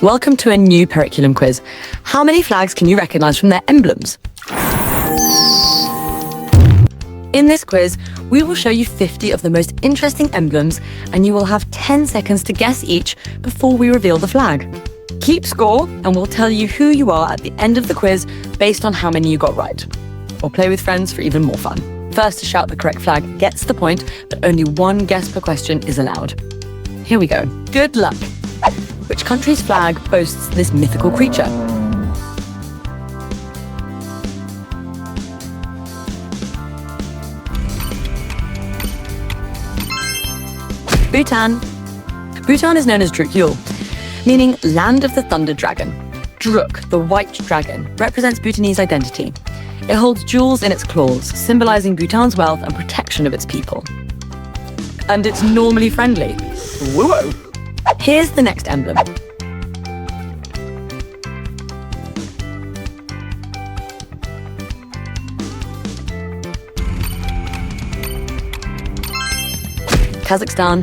Welcome to a new curriculum quiz. How many flags can you recognize from their emblems? In this quiz, we will show you 50 of the most interesting emblems, and you will have 10 seconds to guess each before we reveal the flag. Keep score, and we'll tell you who you are at the end of the quiz based on how many you got right. Or play with friends for even more fun. First to shout the correct flag gets the point, but only one guess per question is allowed. Here we go. Good luck. Which country's flag boasts this mythical creature? Bhutan. Bhutan is known as Druk, meaning land of the thunder dragon. Druk, the white dragon, represents Bhutanese identity. It holds jewels in its claws, symbolizing Bhutan's wealth and protection of its people. And it's normally friendly. Whoa! Here's the next emblem. Kazakhstan.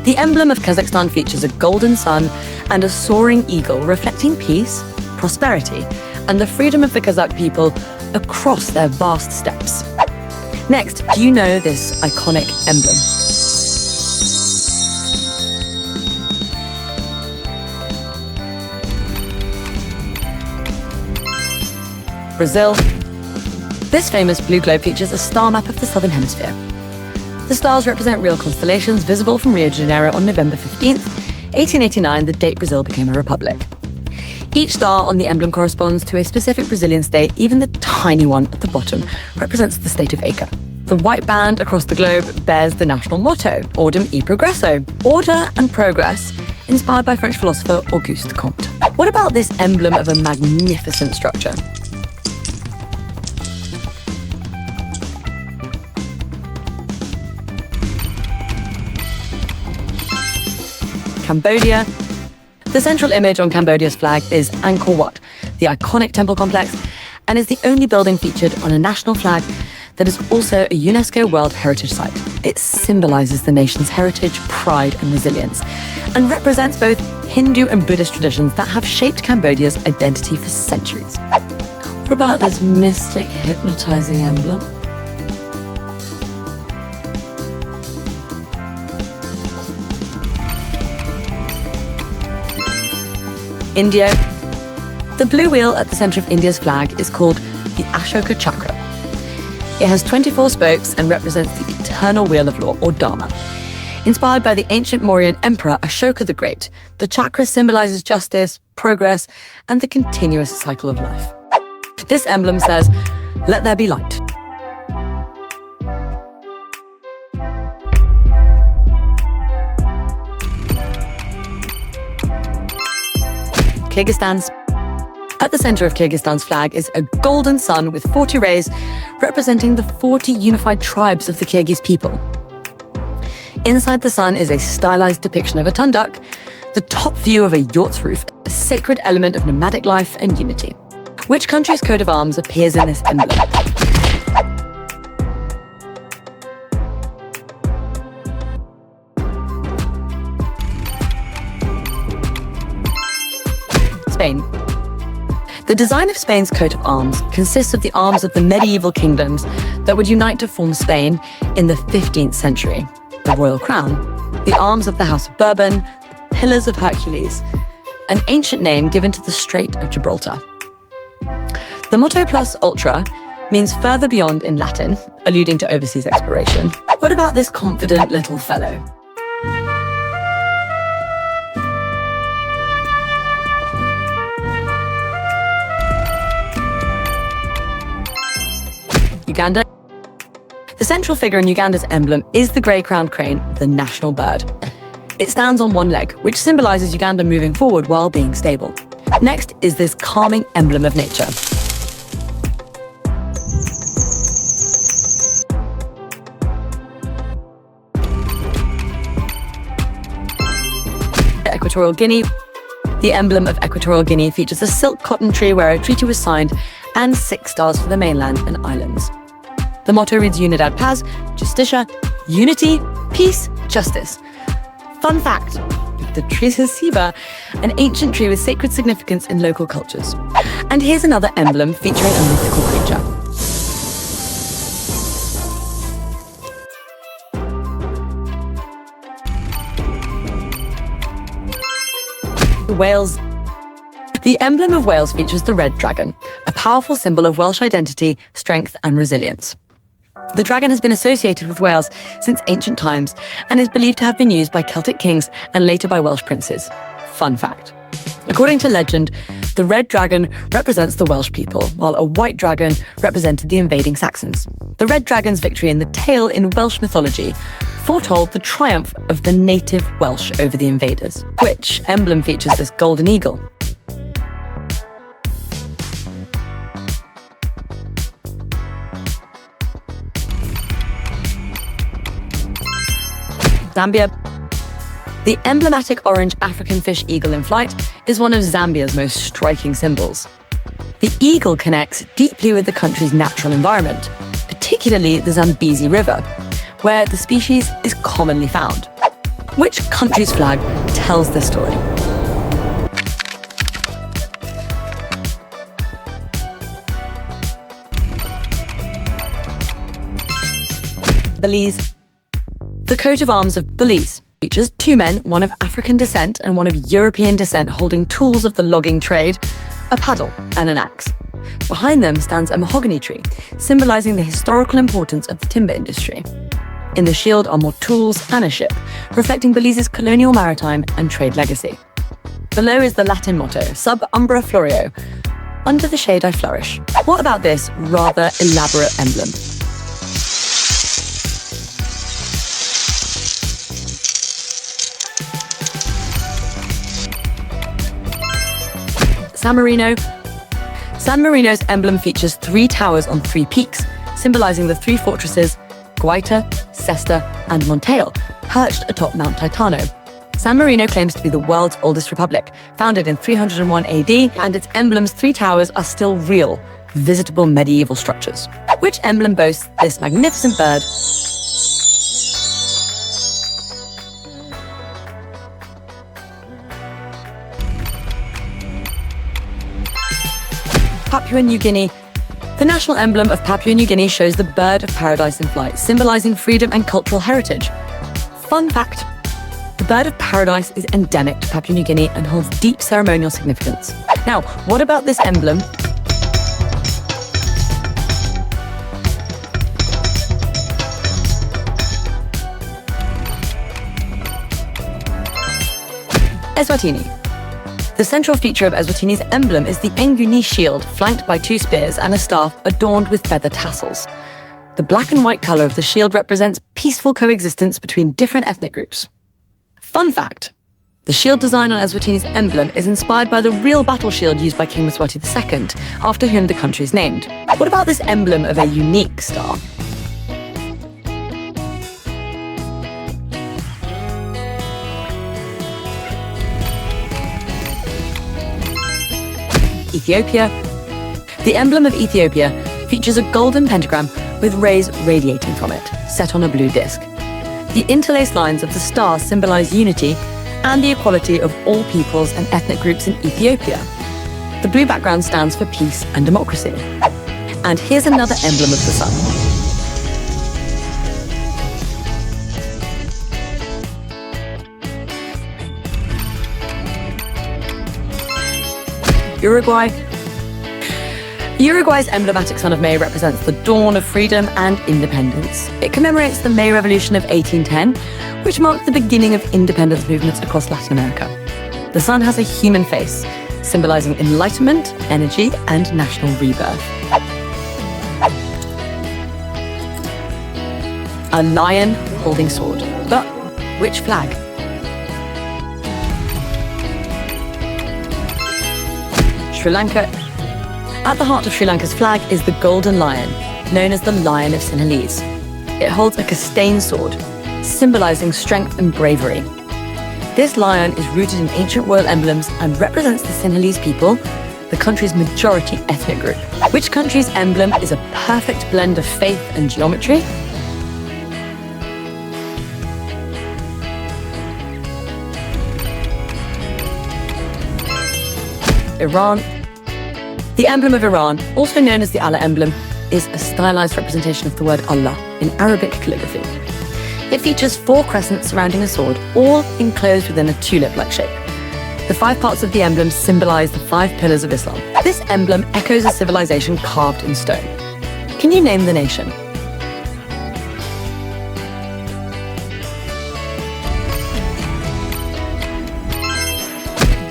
The emblem of Kazakhstan features a golden sun and a soaring eagle reflecting peace, prosperity, and the freedom of the Kazakh people across their vast steppes. Next, do you know this iconic emblem? Brazil. This famous blue globe features a star map of the Southern Hemisphere. The stars represent real constellations visible from Rio de Janeiro on November 15th, 1889, the date Brazil became a republic. Each star on the emblem corresponds to a specific Brazilian state. Even the tiny one at the bottom represents the state of Acre. The white band across the globe bears the national motto, Ordem e Progresso, order and progress, inspired by French philosopher Auguste Comte. What about this emblem of a magnificent structure? Cambodia. The central image on Cambodia's flag is Angkor Wat, the iconic temple complex, and is the only building featured on a national flag that is also a UNESCO World Heritage Site. It symbolizes the nation's heritage, pride, and resilience, and represents both Hindu and Buddhist traditions that have shaped Cambodia's identity for centuries. What about this mystic, hypnotizing emblem? India. The blue wheel at the center of India's flag is called the Ashoka Chakra. It has 24 spokes and represents the eternal wheel of law, or Dharma. Inspired by the ancient Mauryan emperor Ashoka the Great, the chakra symbolizes justice, progress, and the continuous cycle of life. This emblem says, "Let there be light." Kyrgyzstan's. At the center of Kyrgyzstan's flag is a golden sun with 40 rays, representing the 40 unified tribes of the Kyrgyz people. Inside the sun is a stylized depiction of a tunduk, the top view of a yacht's roof, a sacred element of nomadic life and unity. Which country's coat of arms appears in this emblem? Spain. The design of Spain's coat of arms consists of the arms of the medieval kingdoms that would unite to form Spain in the 15th century. The royal crown, the arms of the House of Bourbon, the Pillars of Hercules, an ancient name given to the Strait of Gibraltar. The motto plus ultra means further beyond in Latin, alluding to overseas exploration. What about this confident little fellow? Uganda. The central figure in Uganda's emblem is the grey-crowned crane, the national bird. It stands on one leg, which symbolizes Uganda moving forward while being stable. Next is this calming emblem of nature. Equatorial Guinea. The emblem of Equatorial Guinea features a silk cotton tree where a treaty was signed and 6 stars for the mainland and islands. The motto reads Unidad Paz, Justicia, Unity, Peace, Justice. Fun fact, the Tricesiba, an ancient tree with sacred significance in local cultures. And here's another emblem featuring a mythical creature. Wales. The emblem of Wales features the red dragon, a powerful symbol of Welsh identity, strength, and resilience. The dragon has been associated with Wales since ancient times and is believed to have been used by Celtic kings and later by Welsh princes. Fun fact. According to legend, the red dragon represents the Welsh people, while a white dragon represented the invading Saxons. The red dragon's victory in the tale in Welsh mythology foretold the triumph of the native Welsh over the invaders, which emblem features this golden eagle. Zambia. The emblematic orange African fish eagle in flight is one of Zambia's most striking symbols. The eagle connects deeply with the country's natural environment, particularly the Zambezi River, where the species is commonly found. Which country's flag tells this story? Belize. The coat of arms of Belize features two men, one of African descent and one of European descent, holding tools of the logging trade, a paddle and an axe. Behind them stands a mahogany tree, symbolizing the historical importance of the timber industry. In the shield are more tools and a ship, reflecting Belize's colonial maritime and trade legacy. Below is the Latin motto, Sub Umbra Florio, under the shade I flourish. What about this rather elaborate emblem? San Marino. San Marino's emblem features three towers on three peaks, symbolizing the three fortresses Guaita, Cesta, and Monteil, perched atop Mount Titano. San Marino claims to be the world's oldest republic, founded in 301 AD, and its emblem's three towers are still real, visitable medieval structures. Which emblem boasts this magnificent bird? Papua New Guinea. The national emblem of Papua New Guinea shows the bird of paradise in flight, symbolizing freedom and cultural heritage. Fun fact, the bird of paradise is endemic to Papua New Guinea and holds deep ceremonial significance. Now, what about this emblem? Eswatini. The central feature of Eswatini's emblem is the Nguni shield, flanked by two spears and a staff adorned with feather tassels. The black and white colour of the shield represents peaceful coexistence between different ethnic groups. Fun fact, the shield design on Eswatini's emblem is inspired by the real battle shield used by King Mswati II, after whom the country is named. What about this emblem of a unique star? Ethiopia. The emblem of Ethiopia features a golden pentagram with rays radiating from it, set on a blue disc. The interlaced lines of the stars symbolize unity and the equality of all peoples and ethnic groups in Ethiopia. The blue background stands for peace and democracy. And here's another emblem of the sun. Uruguay. Uruguay's emblematic Son of May represents the dawn of freedom and independence. It commemorates the May Revolution of 1810, which marked the beginning of independence movements across Latin America. The sun has a human face, symbolizing enlightenment, energy, and national rebirth. A lion holding sword. But which flag? Sri Lanka. At the heart of Sri Lanka's flag is the golden lion, known as the Lion of Sinhalese. It holds a Castane sword, symbolizing strength and bravery. This lion is rooted in ancient royal emblems and represents the Sinhalese people, the country's majority ethnic group. Which country's emblem is a perfect blend of faith and geometry? Iran. The emblem of Iran, also known as the Allah emblem, is a stylized representation of the word Allah in Arabic calligraphy. It features 4 crescents surrounding a sword, all enclosed within a tulip-like shape. The 5 parts of the emblem symbolize the 5 pillars of Islam. This emblem echoes a civilization carved in stone. Can you name the nation?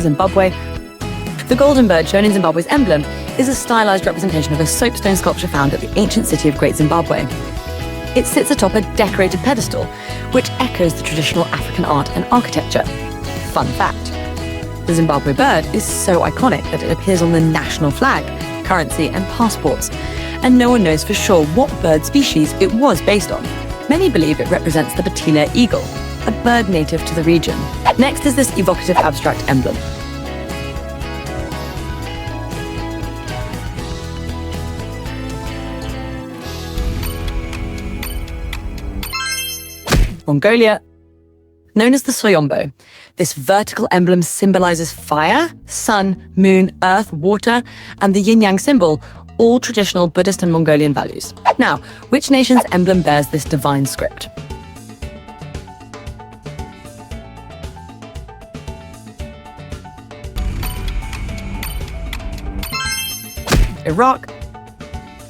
Zimbabwe. The golden bird shown in Zimbabwe's emblem is a stylized representation of a soapstone sculpture found at the ancient city of Great Zimbabwe. It sits atop a decorated pedestal, which echoes the traditional African art and architecture. Fun fact: the Zimbabwe bird is so iconic that it appears on the national flag, currency, and passports, and no one knows for sure what bird species it was based on. Many believe it represents the patila eagle, a bird native to the region. Next is this evocative abstract emblem. Mongolia. Known as the Soyombo, this vertical emblem symbolizes fire, sun, moon, earth, water, and the yin-yang symbol, all traditional Buddhist and Mongolian values. Now, which nation's emblem bears this divine script? Iraq.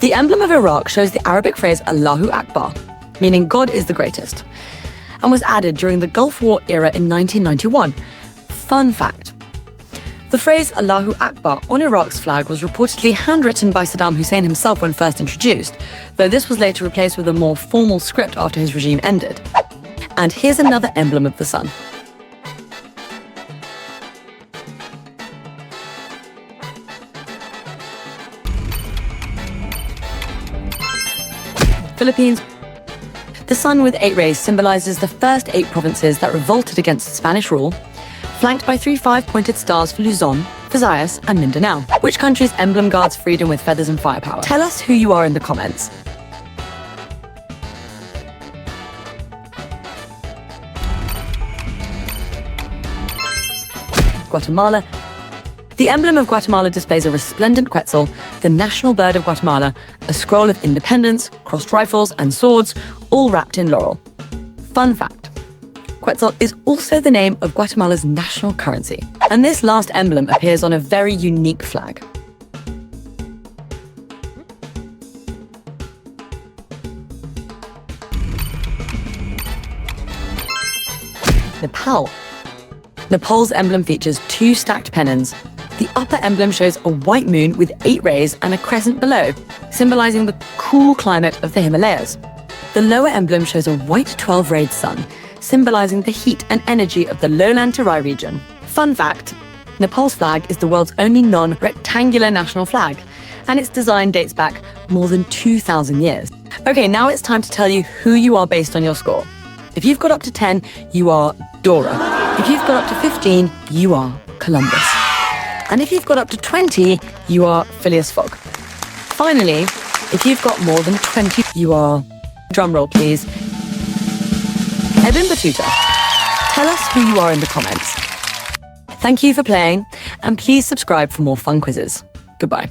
The emblem of Iraq shows the Arabic phrase Allahu Akbar, meaning God is the greatest, and was added during the Gulf War era in 1991. Fun fact: the phrase Allahu Akbar on Iraq's flag was reportedly handwritten by Saddam Hussein himself when first introduced, though this was later replaced with a more formal script after his regime ended. And here's another emblem of the sun. Philippines. The sun with 8 rays symbolizes the first 8 provinces that revolted against Spanish rule, flanked by 3 5-pointed stars for Luzon, Visayas, and Mindanao. Which country's emblem guards freedom with feathers and firepower? Tell us who you are in the comments. Guatemala. The emblem of Guatemala displays a resplendent quetzal, the national bird of Guatemala, a scroll of independence, crossed rifles, and swords, all wrapped in laurel. Fun fact: quetzal is also the name of Guatemala's national currency, and this last emblem appears on a very unique flag. Nepal. Nepal's emblem features 2 stacked pennons. The upper emblem shows a white moon with 8 rays and a crescent below, symbolizing the cool climate of the Himalayas. The lower emblem shows a white 12-rayed sun, symbolizing the heat and energy of the lowland Terai region. Fun fact: Nepal's flag is the world's only non-rectangular national flag, and its design dates back more than 2,000 years. Okay, now it's time to tell you who you are based on your score. If you've got up to 10, you are Dora. If you've got up to 15, you are Columbus. And if you've got up to 20, you are Phileas Fogg. Finally, if you've got more than 20, you are, drumroll please, Ebin Batuta. Tell us who you are in the comments. Thank you for playing, and please subscribe for more fun quizzes. Goodbye.